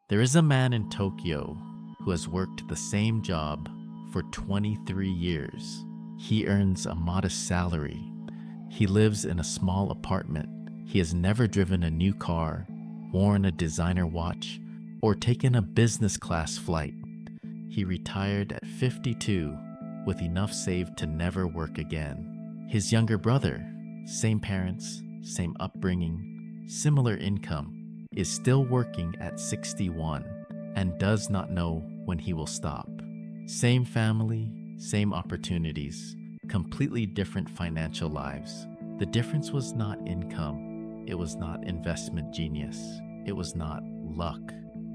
There is a man in Tokyo who has worked the same job for 23 years. He earns a modest salary. He lives in a small apartment. He has never driven a new car, worn a designer watch, or taken a business class flight. He retired at 52 with enough saved to never work again. His younger brother, same parents, same upbringing, similar income, is still working at 61 and does not know when he will stop. Same family, same opportunities, completely different financial lives. The difference was not income. It was not investment genius. It was not luck.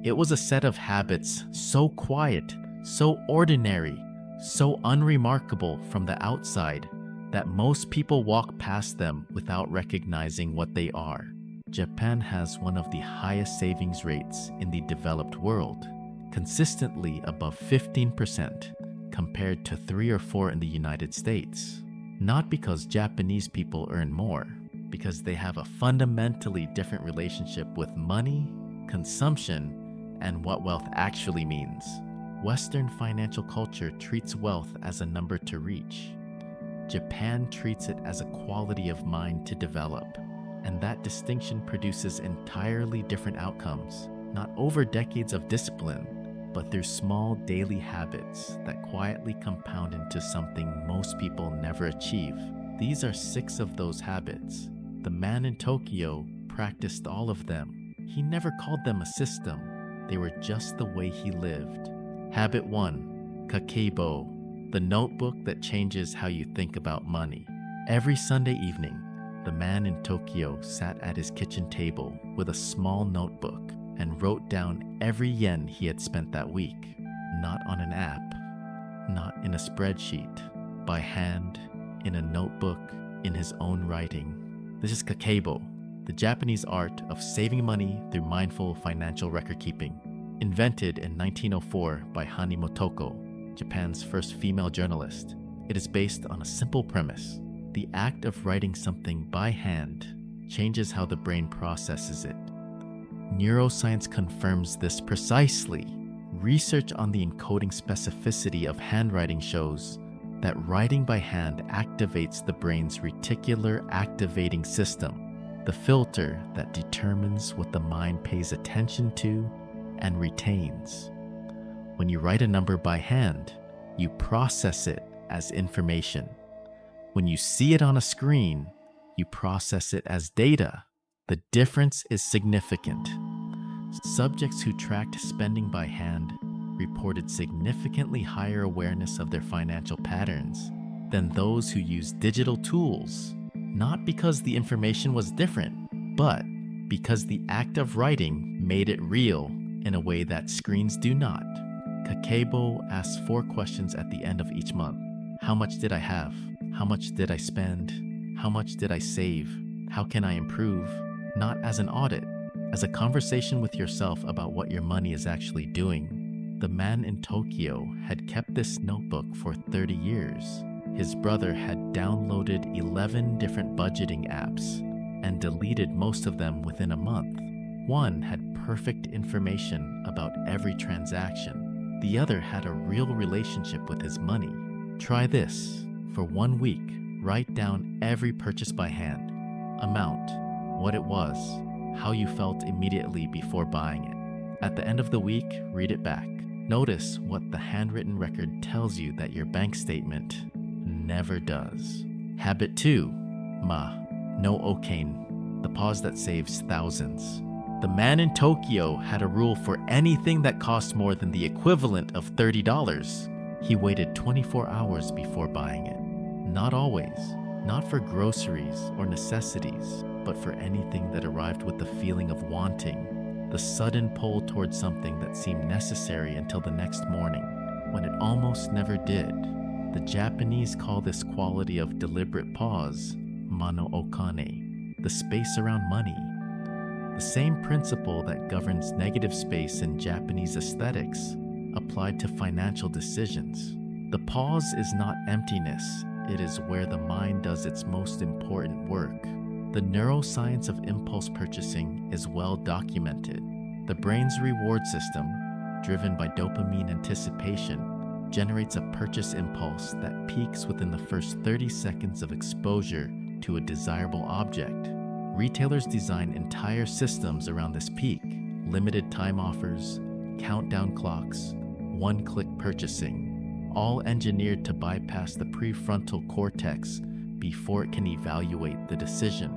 It was a set of habits so quiet, so ordinary, so unremarkable from the outside that most people walk past them without recognizing what they are. Japan has one of the highest savings rates in the developed world, consistently above 15% compared to 3 or 4 in the United States. Not because Japanese people earn more, because they have a fundamentally different relationship with money, consumption, and what wealth actually means. Western financial culture treats wealth as a number to reach. Japan treats it as a quality of mind to develop. And that distinction produces entirely different outcomes, not over decades of discipline, but through small daily habits that quietly compound into something most people never achieve. These are 6 of those habits. The man in Tokyo practiced all of them. He never called them a system. They were just the way he lived. Habit 1, Kakeibo, the notebook that changes how you think about money. Every Sunday evening, the man in Tokyo sat at his kitchen table with a small notebook and wrote down every yen he had spent that week, not on an app, not in a spreadsheet, by hand, in a notebook, in his own writing. This is Kakeibo, the Japanese art of saving money through mindful financial record keeping, invented in 1904 by Hani Motoko, Japan's first female journalist. It is based on a simple premise. The act of writing something by hand changes how the brain processes it. Neuroscience confirms this precisely. Research on the encoding specificity of handwriting shows that writing by hand activates the brain's reticular activating system, the filter that determines what the mind pays attention to and retains. When you write a number by hand, you process it as information. When you see it on a screen, you process it as data. The difference is significant. Subjects who tracked spending by hand reported significantly higher awareness of their financial patterns than those who used digital tools, not because the information was different, but because the act of writing made it real in a way that screens do not. Kakeibo asks 4 questions at the end of each month. How much did I have? How much did I spend? How much did I save? How can I improve? Not as an audit, as a conversation with yourself about what your money is actually doing. The man in Tokyo had kept this notebook for 30 years. His brother had downloaded 11 different budgeting apps and deleted most of them within a month. One had perfect information about every transaction. The other had a real relationship with his money. Try this. For 1 week, write down every purchase by hand. Amount, what it was, how you felt immediately before buying it. At the end of the week, read it back. Notice what the handwritten record tells you that your bank statement never does. Habit 2, no Okane, the pause that saves thousands. The man in Tokyo had a rule for anything that cost more than the equivalent of $30. He waited 24 hours before buying it. Not always, not for groceries or necessities, but for anything that arrived with the feeling of wanting, the sudden pull towards something that seemed necessary until the next morning, when it almost never did. The Japanese call this quality of deliberate pause mano Okane, the space around money. The same principle that governs negative space in Japanese aesthetics applied to financial decisions. The pause is not emptiness, it is where the mind does its most important work. The neuroscience of impulse purchasing is well documented. The brain's reward system, driven by dopamine anticipation, generates a purchase impulse that peaks within the first 30 seconds of exposure to a desirable object. Retailers design entire systems around this peak: limited time offers, countdown clocks, one-click purchasing, all engineered to bypass the prefrontal cortex before it can evaluate the decision.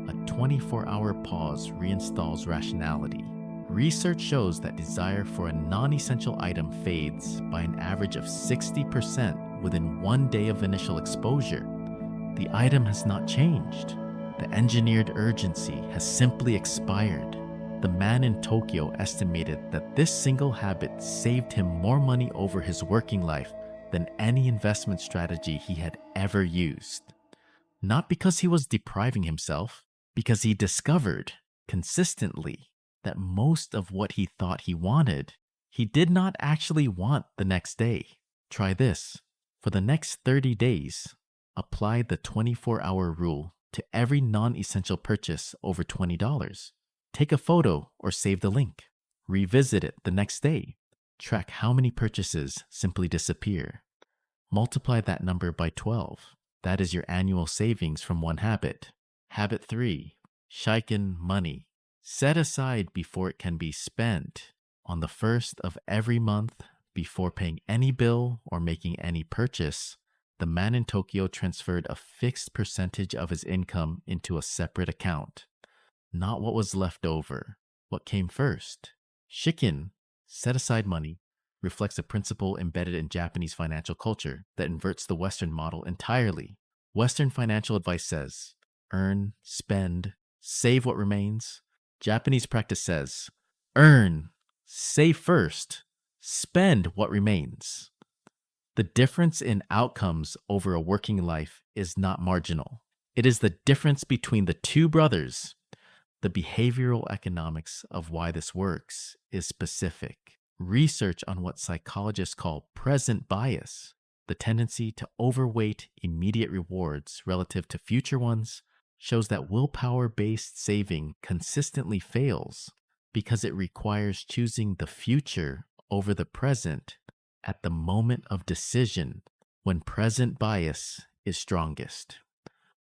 A 24-hour pause reinstalls rationality. Research shows that desire for a non-essential item fades by an average of 60% within 1 day of initial exposure. The item has not changed. The engineered urgency has simply expired. The man in Tokyo estimated that this single habit saved him more money over his working life than any investment strategy he had ever used. Not because he was depriving himself, because he discovered consistently that most of what he thought he wanted, he did not actually want the next day. Try this. For the next 30 days, apply the 24-hour rule to every non-essential purchase over $20. Take a photo or save the link. Revisit it the next day. Track how many purchases simply disappear. Multiply that number by 12. That is your annual savings from one habit. Habit 3. Shikin money. Set aside before it can be spent. On the first of every month, before paying any bill or making any purchase, the man in Tokyo transferred a fixed percentage of his income into a separate account. Not what was left over, what came first. Shikin, set aside money, reflects a principle embedded in Japanese financial culture that inverts the Western model entirely. Western financial advice says, earn, spend, save what remains. Japanese practice says, earn, save first, spend what remains. The difference in outcomes over a working life is not marginal. It is the difference between the two brothers. The behavioral economics of why this works is specific. Research on what psychologists call present bias, the tendency to overweight immediate rewards relative to future ones, shows that willpower-based saving consistently fails because it requires choosing the future over the present at the moment of decision when present bias is strongest.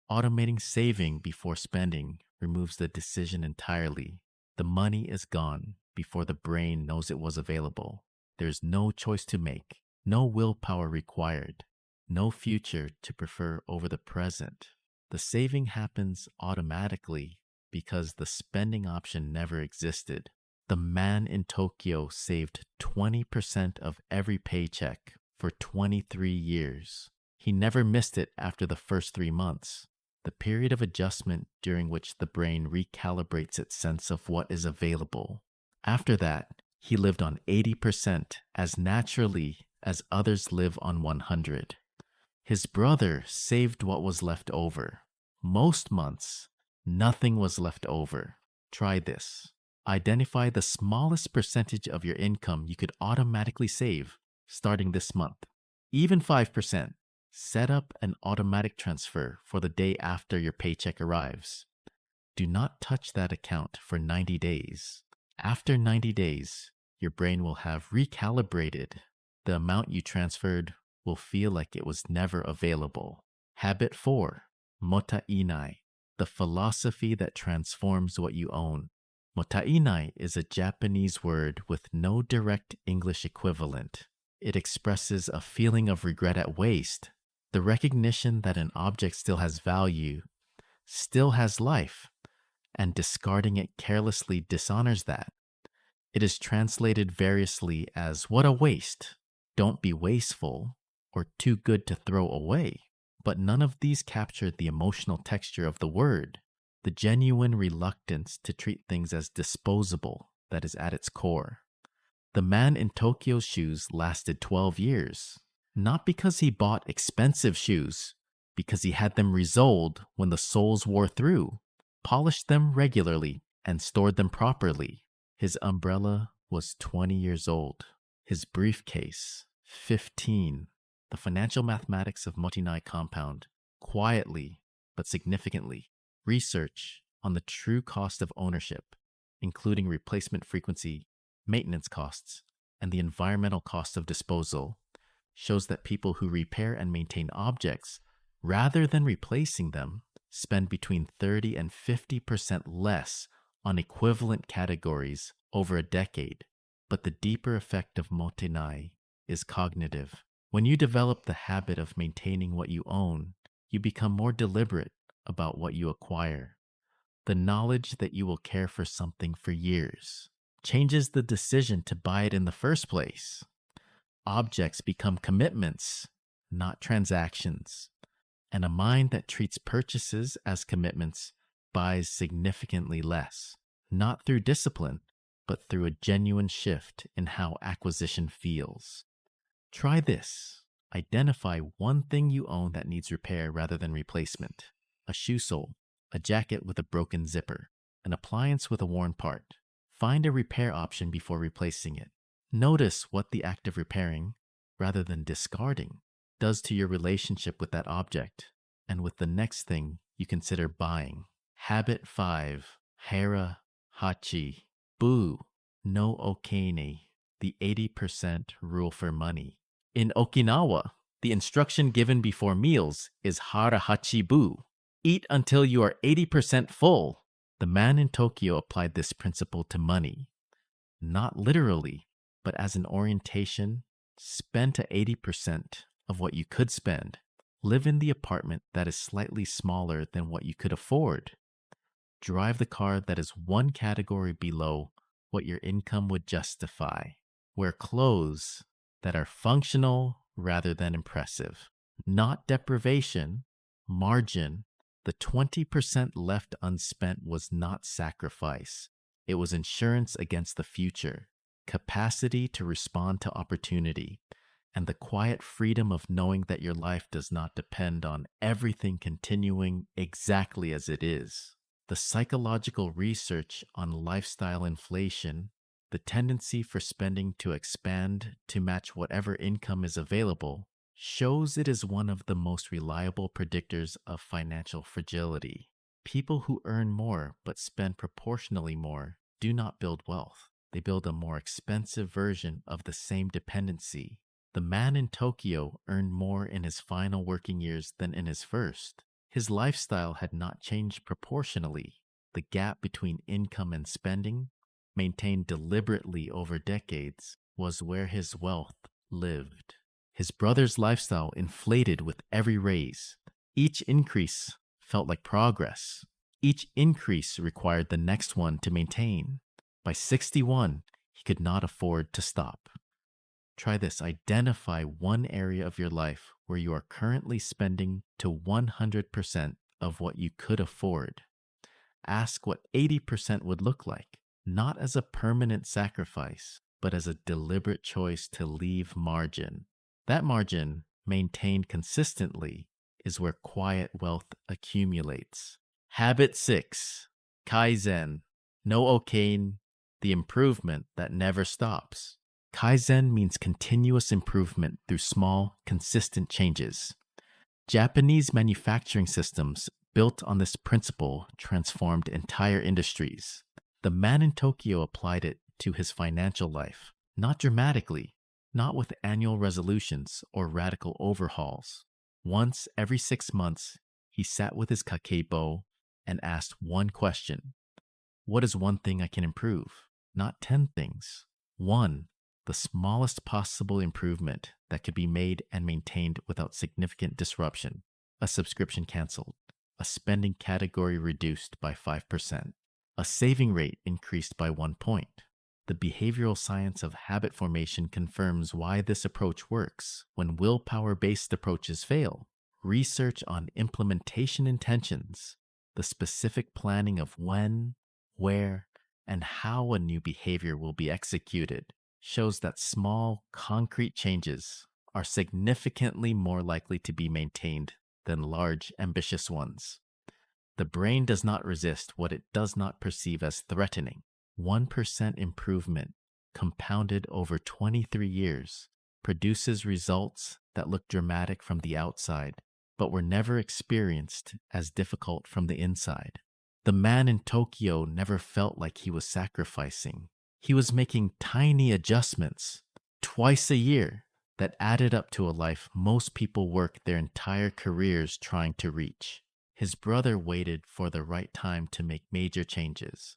Automating saving before spending removes the decision entirely. The money is gone before the brain knows it was available. There's no choice to make, no willpower required, no future to prefer over the present. The saving happens automatically because the spending option never existed. The man in Tokyo saved 20% of every paycheck for 23 years. He never missed it after the first 3 months, the period of adjustment during which the brain recalibrates its sense of what is available. After that, he lived on 80% as naturally as others live on 100. His brother saved what was left over. Most months, nothing was left over. Try this. Identify the smallest percentage of your income you could automatically save starting this month. Even 5%. Set up an automatic transfer for the day after your paycheck arrives. Do not touch that account for 90 days. After 90 days, your brain will have recalibrated. The amount you transferred will feel like it was never available. Habit 4. Mottainai, the philosophy that transforms what you own. Mottainai is a Japanese word with no direct English equivalent. It expresses a feeling of regret at waste, the recognition that an object still has value, still has life, and discarding it carelessly dishonors that. It is translated variously as "what a waste," "don't be wasteful," or "too good to throw away." But none of these capture the emotional texture of the word, the genuine reluctance to treat things as disposable that is at its core. The man in Tokyo's shoes lasted 12 years, not because he bought expensive shoes, because he had them resoled when the soles wore through, polished them regularly, and stored them properly. His umbrella was 20 years old. His briefcase, 15. The financial mathematics of Mottainai compound, quietly but significantly. Research on the true cost of ownership, including replacement frequency, maintenance costs, and the environmental cost of disposal, shows that people who repair and maintain objects, rather than replacing them, spend between 30 and 50% less on equivalent categories over a decade. But the deeper effect of Mottainai is cognitive. When you develop the habit of maintaining what you own, you become more deliberate about what you acquire. The knowledge that you will care for something for years changes the decision to buy it in the first place. Objects become commitments, not transactions. And a mind that treats purchases as commitments buys significantly less, not through discipline, but through a genuine shift in how acquisition feels. Try this. Identify one thing you own that needs repair rather than replacement. A shoe sole, a jacket with a broken zipper, an appliance with a worn part. Find a repair option before replacing it. Notice what the act of repairing, rather than discarding, does to your relationship with that object and with the next thing you consider buying. Habit 5. Hara Hachi Bu. No Okane. The 80% rule for money. In Okinawa, the instruction given before meals is Hara Hachi Bu. Eat until you are 80% full. The man in Tokyo applied this principle to money. Not literally, but as an orientation. Spend to 80% of what you could spend. Live in the apartment that is slightly smaller than what you could afford. Drive the car that is one category below what your income would justify. Wear clothes that are functional rather than impressive. Not deprivation, margin. The 20% left unspent was not sacrifice. It was insurance against the future, capacity to respond to opportunity, and the quiet freedom of knowing that your life does not depend on everything continuing exactly as it is. The psychological research on lifestyle inflation, the tendency for spending to expand to match whatever income is available, shows it is one of the most reliable predictors of financial fragility. People who earn more but spend proportionally more do not build wealth. They build a more expensive version of the same dependency. The man in Tokyo earned more in his final working years than in his first. His lifestyle had not changed proportionally. The gap between income and spending, maintained deliberately over decades, was where his wealth lived. His brother's lifestyle inflated with every raise. Each increase felt like progress. Each increase required the next one to maintain. By 61, he could not afford to stop. Try this. Identify one area of your life where you are currently spending to 100% of what you could afford. Ask what 80% would look like, not as a permanent sacrifice, but as a deliberate choice to leave margin. That margin, maintained consistently, is where quiet wealth accumulates. Habit 6. Kaizen. No Okane. The improvement that never stops. Kaizen means continuous improvement through small, consistent changes. Japanese manufacturing systems built on this principle transformed entire industries. The man in Tokyo applied it to his financial life, not dramatically, not with annual resolutions or radical overhauls. Once every 6 months, he sat with his Kakeibo and asked one question. What is one thing I can improve? Not 10 things. One, the smallest possible improvement that could be made and maintained without significant disruption. A subscription canceled. A spending category reduced by 5%. A saving rate increased by 1 point. The behavioral science of habit formation confirms why this approach works when willpower-based approaches fail. Research on implementation intentions, the specific planning of when, where, and how a new behavior will be executed, shows that small, concrete changes are significantly more likely to be maintained than large, ambitious ones. The brain does not resist what it does not perceive as threatening. 1% improvement, compounded over 23 years, produces results that look dramatic from the outside, but were never experienced as difficult from the inside. The man in Tokyo never felt like he was sacrificing. He was making tiny adjustments twice a year that added up to a life most people work their entire careers trying to reach. His brother waited for the right time to make major changes.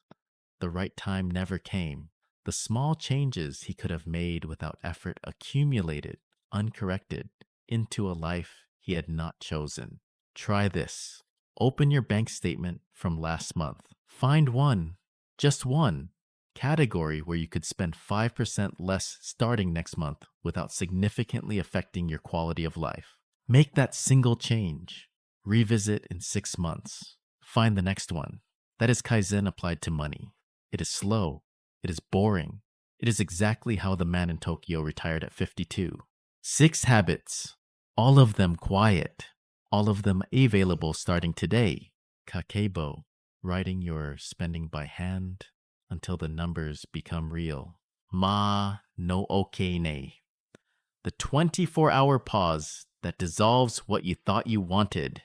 The right time never came. The small changes he could have made without effort accumulated, uncorrected, into a life he had not chosen. Try this. Open your bank statement from last month. Find one, just one, category where you could spend 5% less starting next month without significantly affecting your quality of life. Make that single change. Revisit in 6 months. Find the next one. That is Kaizen applied to money. It is slow. It is boring. It is exactly how the man in Tokyo retired at 52. 6 habits, all of them quiet, all of them available starting today. Kakeibo, writing your spending by hand until the numbers become real. Ma no Okane, the 24-hour pause that dissolves what you thought you wanted.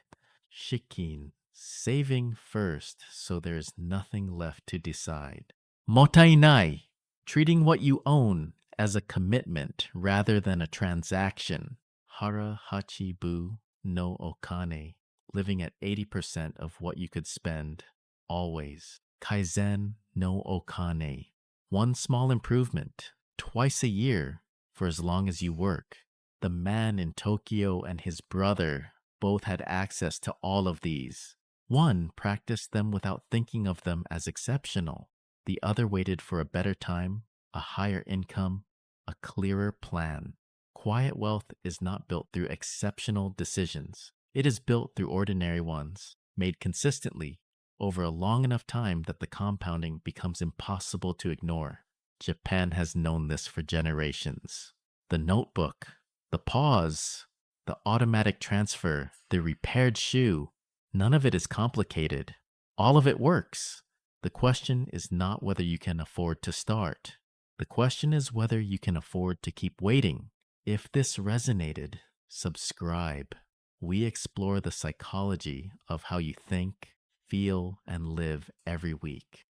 Shikin, saving first so there's nothing left to decide. Mottainai, treating what you own as a commitment rather than a transaction. Hara Hachi Bu no Okane, living at 80% of what you could spend, always. Kaizen no Okane, one small improvement, twice a year, for as long as you work. The man in Tokyo and his brother both had access to all of these. One practiced them without thinking of them as exceptional. The other waited for a better time, a higher income, a clearer plan. Quiet wealth is not built through exceptional decisions. It is built through ordinary ones, made consistently over a long enough time that the compounding becomes impossible to ignore. Japan has known this for generations. The notebook, the pause, the automatic transfer, the repaired shoe, none of it is complicated. All of it works. The question is not whether you can afford to start. The question is whether you can afford to keep waiting. If this resonated, subscribe. We explore the psychology of how you think, feel, and live every week.